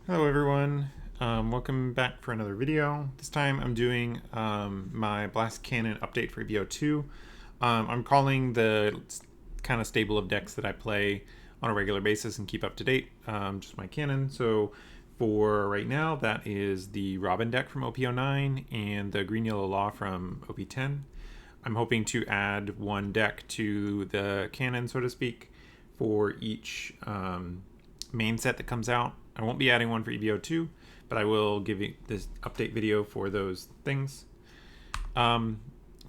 Hello everyone, welcome back for another video. This time I'm doing my Blaast Canon update for EB02. I'm calling the kind of stable of decks that I play on a regular basis and keep up to date, just my Canon. So for right now, that is the Robin deck from OP09 and the Green Yellow Law from OP10. I'm hoping to add one deck to the Canon, so to speak, for each main set that comes out. I won't be adding one for EB02, but I will give you this update video for those things.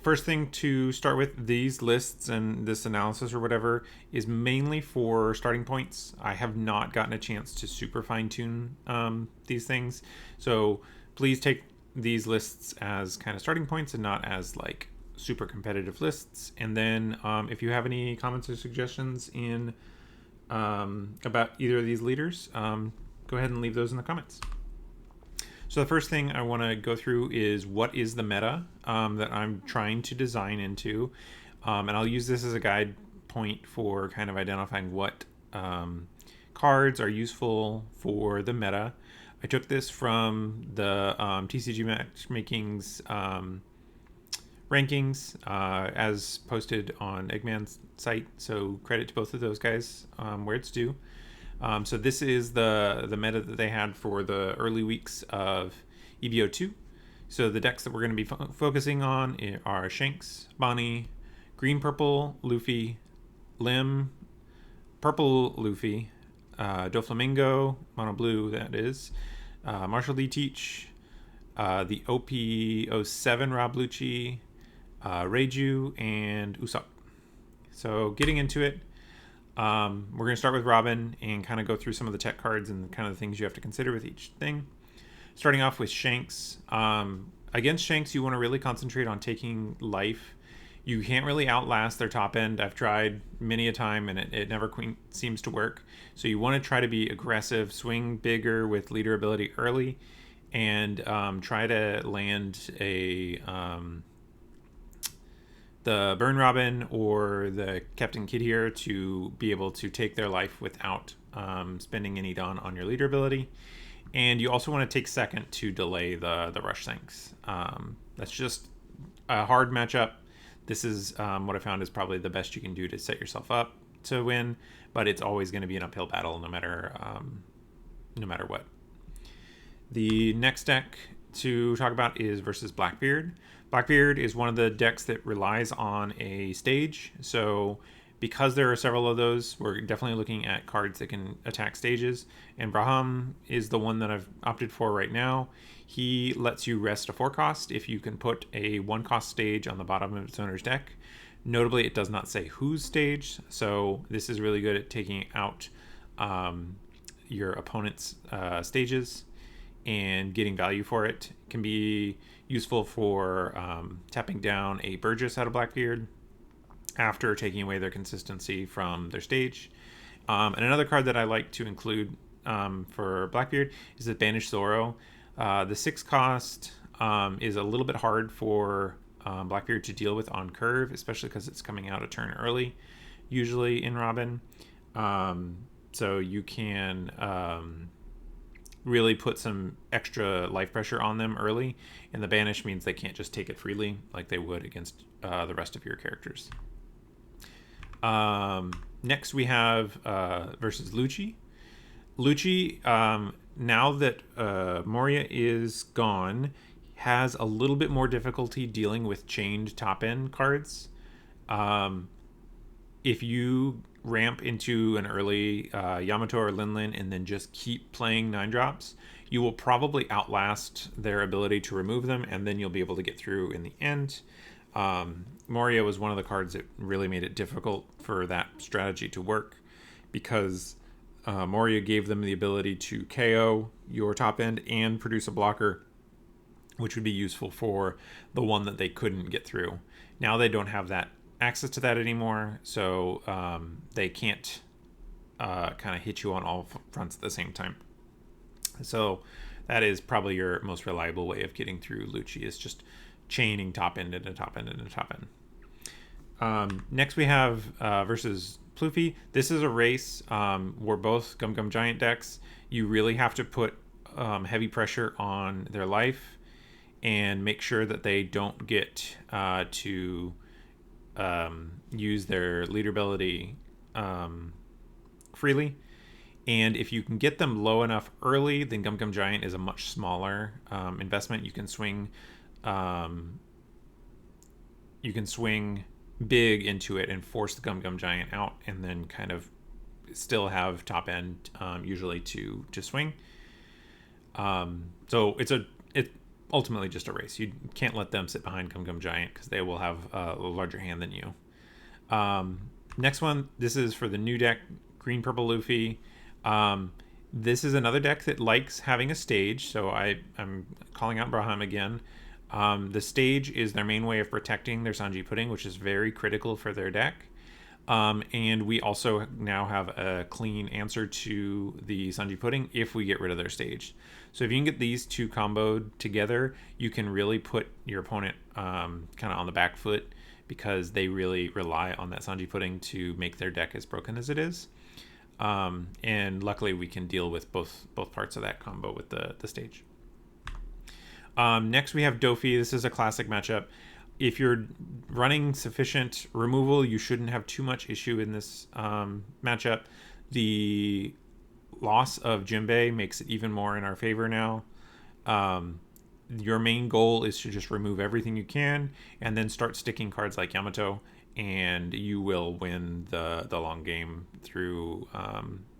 First thing to start with, these lists and this analysis or whatever is mainly for starting points. I have not gotten a chance to super fine-tune these things, so please take these lists as kind of starting points and not as like super competitive lists. And then if you have any comments or suggestions in about either of these leaders, go ahead and leave those in the comments. So the first thing I want to go through is what is the meta that I'm trying to design into, and I'll use this as a guide point for kind of identifying what cards are useful for the meta. I took this from the TCG Matchmaking's rankings as posted on Eggman's site, so credit to both of those guys where it's due. So this is the meta that they had for the early weeks of EB02. So the decks that we're going to be focusing on are Shanks, Bonnie, Green Purple Luffy, Lim, Purple Luffy, Doflamingo, Mono Blue that is, Marshall D. Teach, the OP07 Rob Lucci, Reiju, and Usopp. So getting into it, we're going to start with Robin and kind of go through some of the tech cards and kind of the things you have to consider with each thing. Starting off with Shanks. Against Shanks, you want to really concentrate on taking life. You can't really outlast their top end. I've tried many a time and it never seems to work. So you want to try to be aggressive, swing bigger with leader ability early, and try to land the Burn Robin or the Captain Kid here to be able to take their life without spending any Dawn on your leader ability. And you also want to take second to delay the Rush Sinks. That's just a hard matchup. This is what I found is probably the best you can do to set yourself up to win, but it's always going to be an uphill battle no matter what. The next deck to talk about is versus Blackbeard. Blackbeard is one of the decks that relies on a stage, so because there are several of those, we're definitely looking at cards that can attack stages, and Braham is the one that I've opted for right now. He lets you rest a 4-cost if you can put a 1-cost stage on the bottom of its owner's deck. Notably, it does not say whose stage, so this is really good at taking out your opponent's stages and getting value for it. It can be useful for tapping down a Burgess out of Blackbeard after taking away their consistency from their stage. And another card that I like to include for Blackbeard is the Banish Zoro. The 6-cost is a little bit hard for Blackbeard to deal with on curve, especially because it's coming out a turn early, usually in Robin. So you can really put some extra life pressure on them early, and the banish means they can't just take it freely like they would against the rest of your characters. Next we have versus Lucci. Lucci, now that Moria is gone, has a little bit more difficulty dealing with chained top end cards. If you ramp into an early Yamato or Linlin and then just keep playing 9-drops, you will probably outlast their ability to remove them, and then you'll be able to get through in the end. Moria was one of the cards that really made it difficult for that strategy to work, because Moria gave them the ability to KO your top end and produce a blocker, which would be useful for the one that they couldn't get through. Now they don't have that access to that anymore, so they can't kind of hit you on all fronts at the same time. So that is probably your most reliable way of getting through Lucci, is just chaining top end into top end into top end. Next we have versus Plofy. This is a race. We're both Gum Gum Giant decks. You really have to put heavy pressure on their life and make sure that they don't get to use their leader ability freely. And if you can get them low enough early, then Gum Gum Giant is a much smaller investment. You can swing big into it and force the Gum Gum Giant out, and then kind of still have top end usually to swing. So it's ultimately just a race. You can't let them sit behind Gum Gum Giant because they will have a larger hand than you. Next one, this is for the new deck, Green Purple Luffy. This is another deck that likes having a stage, so I'm calling out Braham again. The stage is their main way of protecting their Sanji Pudding, which is very critical for their deck. And we also now have a clean answer to the Sanji Pudding if we get rid of their stage. So if you can get these two comboed together, you can really put your opponent kind of on the back foot, because they really rely on that Sanji Pudding to make their deck as broken as it is. And luckily we can deal with both parts of that combo with the stage. Next we have Dofi. This is a classic matchup. If you're running sufficient removal, you shouldn't have too much issue in this matchup. The loss of Jinbei makes it even more in our favor now. Your main goal is to just remove everything you can and then start sticking cards like Yamato, and you will win the long game through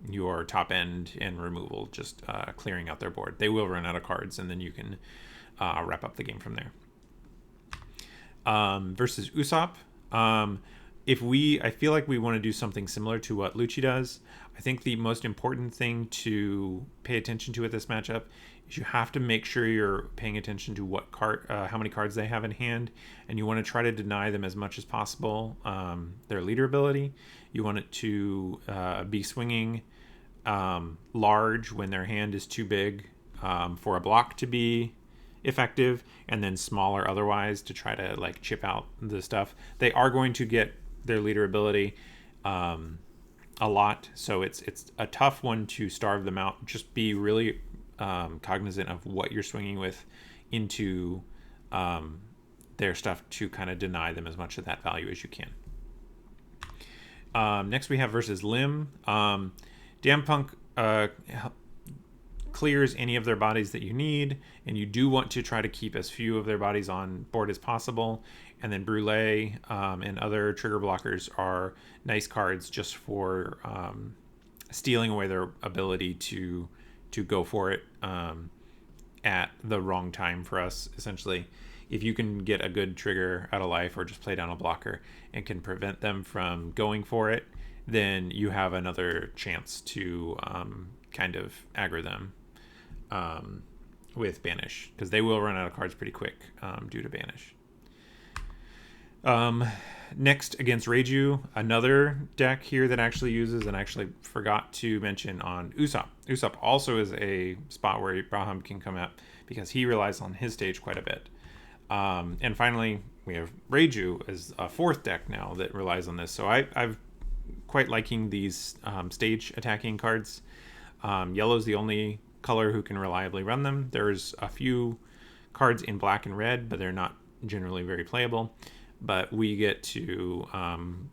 your top end and removal, just clearing out their board. They will run out of cards, and then you can wrap up the game from there. Versus Usopp. I feel like we want to do something similar to what Lucci does. I think the most important thing to pay attention to at this matchup is you have to make sure you're paying attention to how many cards they have in hand, and you want to try to deny them as much as possible their leader ability. You want it to be swinging large when their hand is too big for a block to be effective, and then smaller otherwise to try to like chip out the stuff. They are going to get their leader ability a lot, so it's a tough one to starve them out. Just be really cognizant of what you're swinging with into their stuff to kind of deny them as much of that value as you can. Next we have versus Lim. Dampunk clears any of their bodies that you need, and you do want to try to keep as few of their bodies on board as possible. And then Brûlé and other trigger blockers are nice cards just for stealing away their ability to go for it at the wrong time for us, essentially. If you can get a good trigger out of life or just play down a blocker and can prevent them from going for it, then you have another chance to kind of aggro them with Banish, because they will run out of cards pretty quick due to Banish. Next, against Reiju, another deck here that actually uses, and actually forgot to mention on Usopp. Usopp also is a spot where Braham can come up because he relies on his stage quite a bit. And finally, we have Reiju as a fourth deck now that relies on this. So I've quite liking these stage attacking cards. Yellow's the only color who can reliably run them. There's a few cards in black and red, but they're not generally very playable. But we get to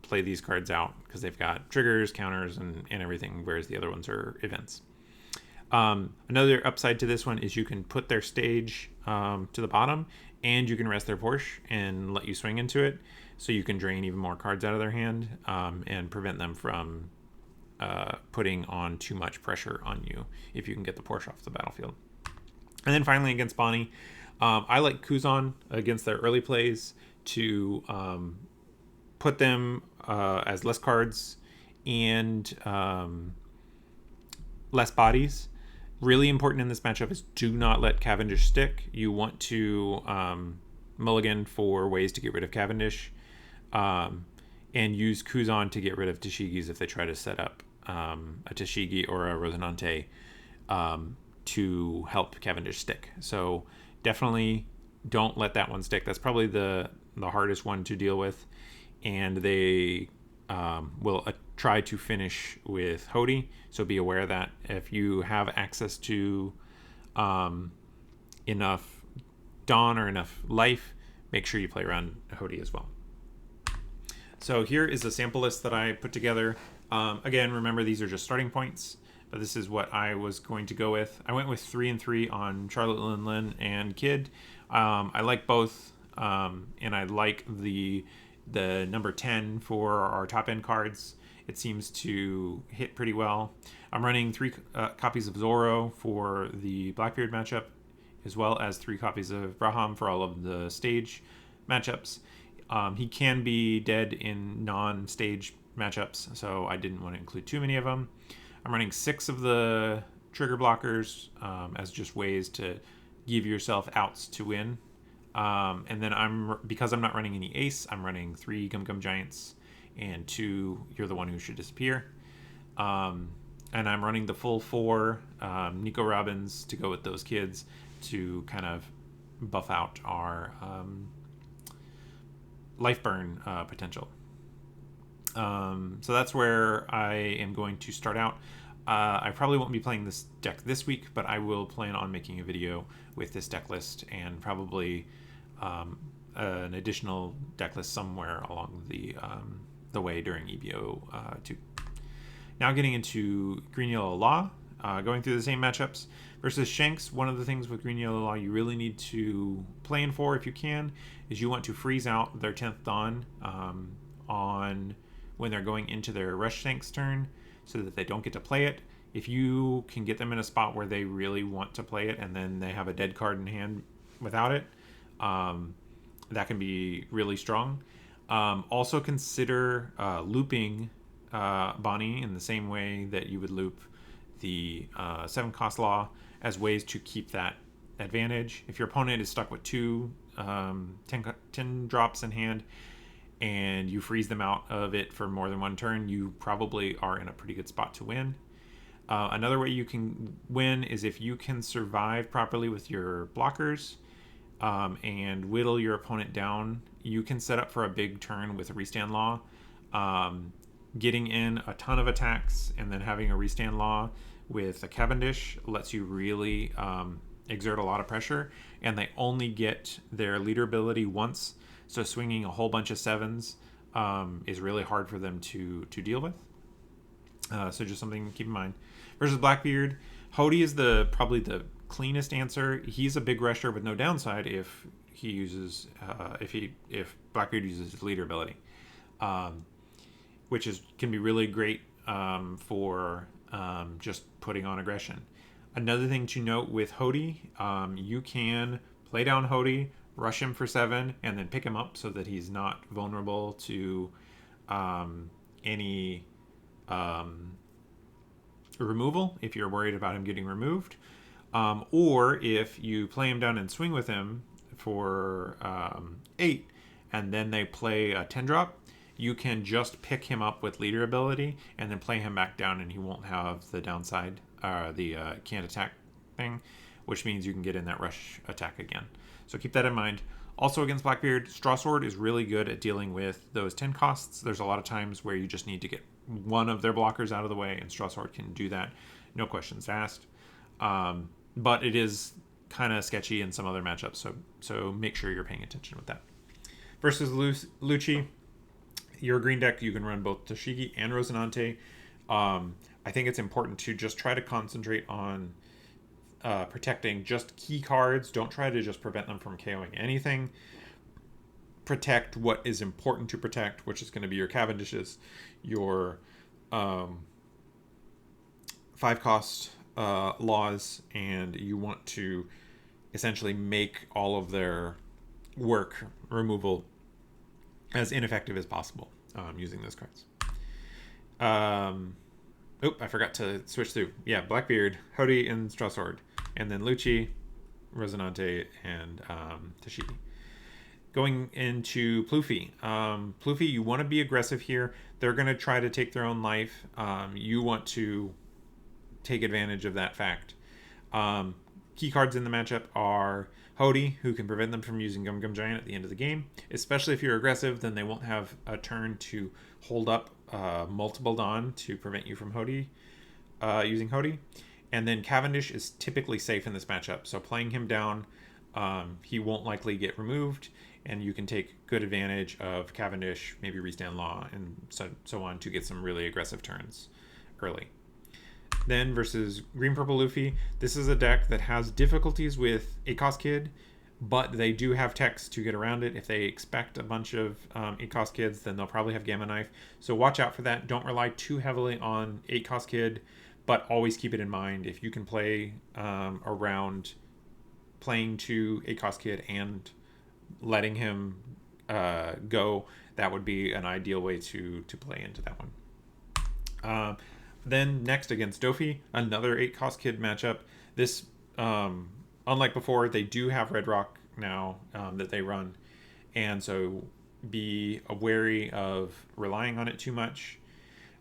play these cards out because they've got triggers, counters, and everything, whereas the other ones are events. Another upside to this one is you can put their stage to the bottom, and you can rest their Porsche and let you swing into it, so you can drain even more cards out of their hand and prevent them from putting on too much pressure on you if you can get the Porsche off the battlefield. And then finally against Bonnie, I like Kuzan against their early plays to put them as less cards and less bodies. Really important in this matchup is do not let Cavendish stick. You want to mulligan for ways to get rid of Cavendish and use Kuzan to get rid of Tashigis if they try to set up a Tashigi or a Rosinante to help Cavendish stick. So definitely don't let that one stick. That's probably the hardest one to deal with. And they will try to finish with Hody. So be aware of that. If you have access to enough Dawn or enough life, make sure you play around Hody as well. So here is a sample list that I put together. Again, remember these are just starting points, but this is what I was going to go with. I went with 3 and 3 on Charlotte Lin and Kid. I like both, and I like the number 10 for our top end cards. It seems to hit pretty well. I'm running 3 copies of Zoro for the Blackbeard matchup, as well as 3 copies of Braham for all of the stage matchups. He can be dead in non-stage matchups, so I didn't want to include too many of them. I'm running 6 of the trigger blockers as just ways to give yourself outs to win. And then because I'm not running any ace, I'm running 3 Gum Gum Giants and 2 You're the One Who Should Disappear. And I'm running the full 4 Nico Robins to go with those kids to kind of buff out our life burn potential. So that's where I am going to start out. I probably won't be playing this deck this week, but I will plan on making a video with this deck list and probably an additional deck list somewhere along the way during EB02. Now getting into Green Yellow Law, going through the same matchups versus Shanks. One of the things with Green Yellow Law you really need to plan for, if you can, is you want to freeze out their 10th Dawn on when they're going into their Rush Shanks turn, so that they don't get to play it. If you can get them in a spot where they really want to play it and then they have a dead card in hand without it, that can be really strong. Also consider looping Bonnie in the same way that you would loop the 7 cost law, as ways to keep that advantage. If your opponent is stuck with 2 10 drops in hand and you freeze them out of it for more than 1 turn, you probably are in a pretty good spot to win. Another way you can win is if you can survive properly with your blockers and whittle your opponent down. You can set up for a big turn with a restand law. Getting in a ton of attacks and then having a restand law with a Cavendish lets you really exert a lot of pressure, and they only get their leader ability once, so swinging a whole bunch of 7s is really hard for them to deal with. So just something to keep in mind. Versus Blackbeard, Hody is probably the cleanest answer. He's a big rusher with no downside if he uses if Blackbeard uses his leader ability, which can be really great for just putting on aggression. Another thing to note with Hody, you can play down Hody, rush him for 7, and then pick him up so that he's not vulnerable to any removal if you're worried about him getting removed. Or if you play him down and swing with him for 8, and then they play a 10 drop, you can just pick him up with leader ability and then play him back down, and he won't have the downside, the can't attack thing, which means you can get in that rush attack again. So keep that in mind. Also against Blackbeard, Straw Sword is really good at dealing with those 10 costs. There's a lot of times where you just need to get one of their blockers out of the way, and Straw Sword can do that, no questions asked. But it is kind of sketchy in some other matchups, so make sure you're paying attention with that. Versus Lucci, your green deck, you can run both Toshigi and Rosinante. I think it's important to just try to concentrate on protecting just key cards. Don't try to just prevent them from KOing anything. Protect what is important to protect, which is going to be your Cavendishes, your 5-cost laws, and you want to essentially make all of their work removal as ineffective as possible using those cards. I forgot to switch through. Yeah, Blackbeard, Hody, and Straw Sword. And then Lucci, Rosinante, and Toshigi. Going into Plofy. Plofy, you want to be aggressive here. They're going to try to take their own life. You want to take advantage of that fact. Key cards in the matchup are Hody, who can prevent them from using Gum Gum Giant at the end of the game. Especially if you're aggressive, then they won't have a turn to hold up multiple Dawn to prevent you from using Hody. And then Cavendish is typically safe in this matchup, so playing him down, he won't likely get removed, and you can take good advantage of Cavendish, maybe Restand Law, and so on to get some really aggressive turns early. Then versus Green Purple Luffy, this is a deck that has difficulties with ACOS Kid, but they do have text to get around it. If they expect a bunch of ACOS Kids, then they'll probably have Gamma Knife. So watch out for that. Don't rely too heavily on ACOS Kid, but always keep it in mind. If you can play around playing to ACOS Kid and letting him go, that would be an ideal way to play into that one. Then next against Dofi, another 8-cost kid matchup. This, unlike before, they do have Red Rock now that they run, and so be wary of relying on it too much.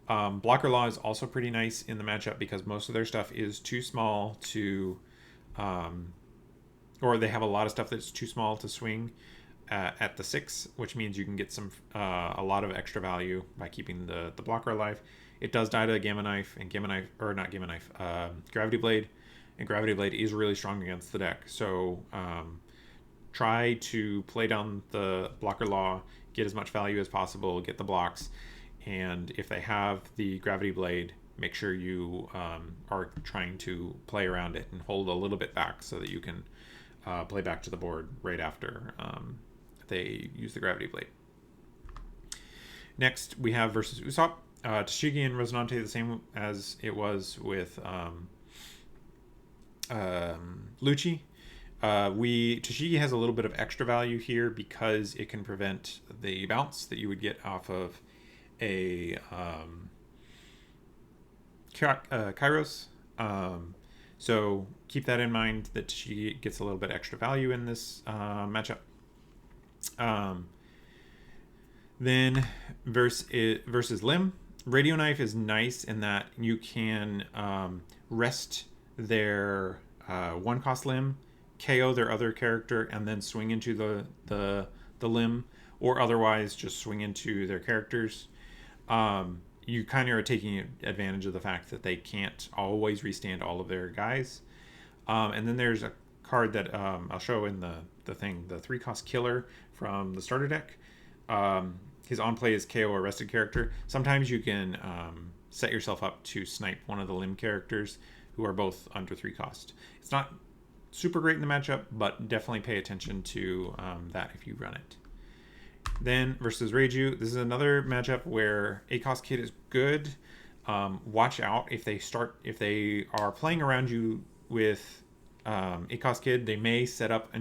Blocker Law is also pretty nice in the matchup because most of their stuff is too small to, or they have a lot of stuff that's too small to swing at the 6, which means you can get a lot of extra value by keeping the blocker alive. It does die to the Gamma Knife, and Gravity Blade, and Gravity Blade is really strong against the deck. So try to play down the Blocker Law, get as much value as possible, get the blocks, and if they have the Gravity Blade, make sure you are trying to play around it and hold a little bit back so that you can play back to the board right after they use the Gravity Blade. Next, we have versus Usopp. Tashigi and Resonante, the same as it was with Lucci. Tashigi has a little bit of extra value here because it can prevent the bounce that you would get off of a Kairos. So keep that in mind, that Tashigi gets a little bit extra value in this matchup. Then versus Lim, Radio Knife is nice in that you can rest their 1-cost Lim, KO their other character, and then swing into the Lim, or otherwise just swing into their characters. You kind of are taking advantage of the fact that they can't always restand all of their guys. And then there's a card that I'll show in the thing, the 3-cost Killer from the starter deck. His on play is KO a rested character. Sometimes you can set yourself up to snipe one of the Lim characters who are both under 3 cost. It's not super great in the matchup, but definitely pay attention to that if you run it. Then versus Reiju, this is another matchup where ACOS Kid is good. Watch out if they are playing around you with ACOS Kid, they may set up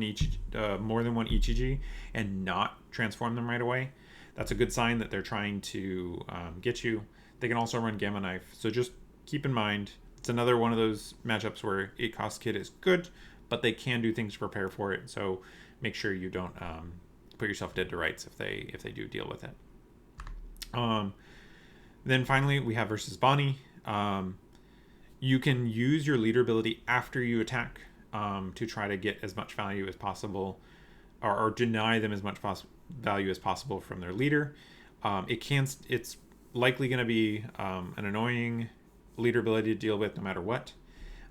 more than one Ichiji and not transform them right away. That's a good sign that they're trying to get you. They can also run Gamma Knife, so just keep in mind, it's another one of those matchups where 8-cost Kid is good, but they can do things to prepare for it, so make sure you don't put yourself dead to rights if they do deal with it. Then finally, we have versus Bonnie. You can use your leader ability after you attack to try to get as much value as possible, or deny them as much value as possible from their leader. It's likely going to be an annoying leader ability to deal with no matter what.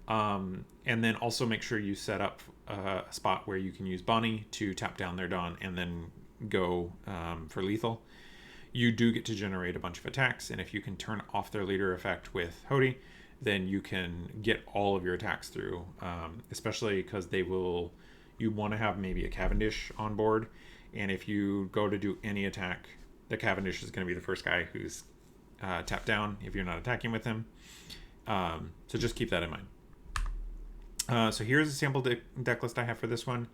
And then also make sure you set up a spot where you can use Bonnie to tap down their Dawn and then go for lethal. You do get to generate a bunch of attacks, and if you can turn off their leader effect with Hody, then you can get all of your attacks through, especially because you want to have maybe a Cavendish on board, and if you go to do any attack, the Cavendish is going to be the first guy who's tapped down if you're not attacking with him. So just keep that in mind. So here's a sample deck list I have for this one.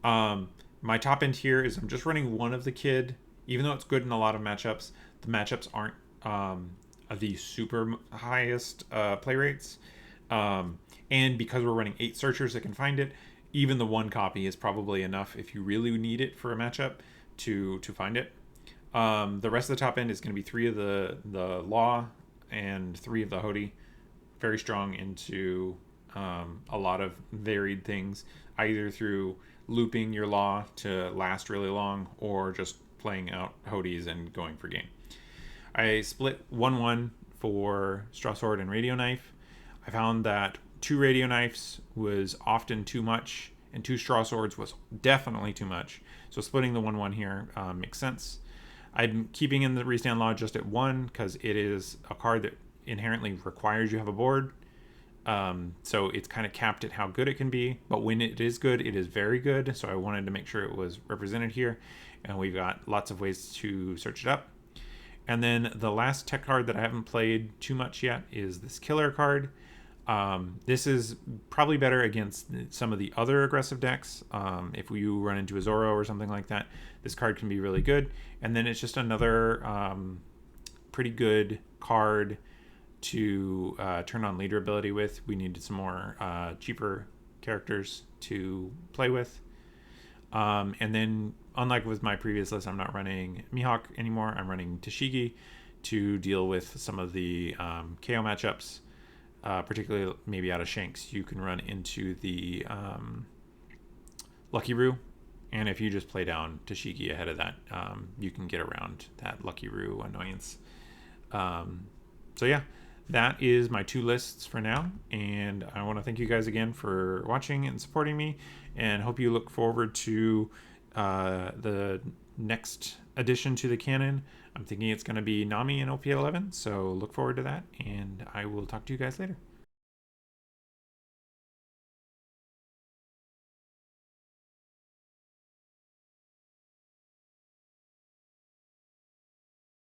My top end here is I'm just running one of the Kid. Even though it's good in a lot of matchups, the matchups aren't the super highest play rates. And because we're running 8 searchers that can find it, even the 1 copy is probably enough if you really need it for a matchup to find it. The rest of the top end is going to be 3 of the Law and 3 of the Hody. Very strong into a lot of varied things, either through looping your law to last really long or just playing out Hodies and going for game. I split 1-1 for Straw Sword and Radio Knife. I found that 2 Radio Knives was often too much, and 2 Straw Swords was definitely too much. So splitting the 1-1 here makes sense. I'm keeping in the restand law just at 1 because it is a card that inherently requires you have a board. So it's kind of capped at how good it can be, but when it is good, it is very good. So I wanted to make sure it was represented here, and we've got lots of ways to search it up. And then the last tech card that I haven't played too much yet is this killer card. This is probably better against some of the other aggressive decks. If you run into a Zoro or something like that, this card can be really good. And then it's just another pretty good card to turn on leader ability with. We needed some more cheaper characters to play with. And then, unlike with my previous list, I'm not running Mihawk anymore. I'm running Tashigi to deal with some of the KO matchups, particularly maybe out of Shanks. You can run into the Lucky Roo, and if you just play down Tashigi ahead of that, you can get around that Lucky Roo annoyance. So yeah, that is my 2 lists for now, and I want to thank you guys again for watching and supporting me, and hope you look forward to the next addition to the canon. I'm thinking it's going to be Nami and OP11, so look forward to that, and I will talk to you guys later.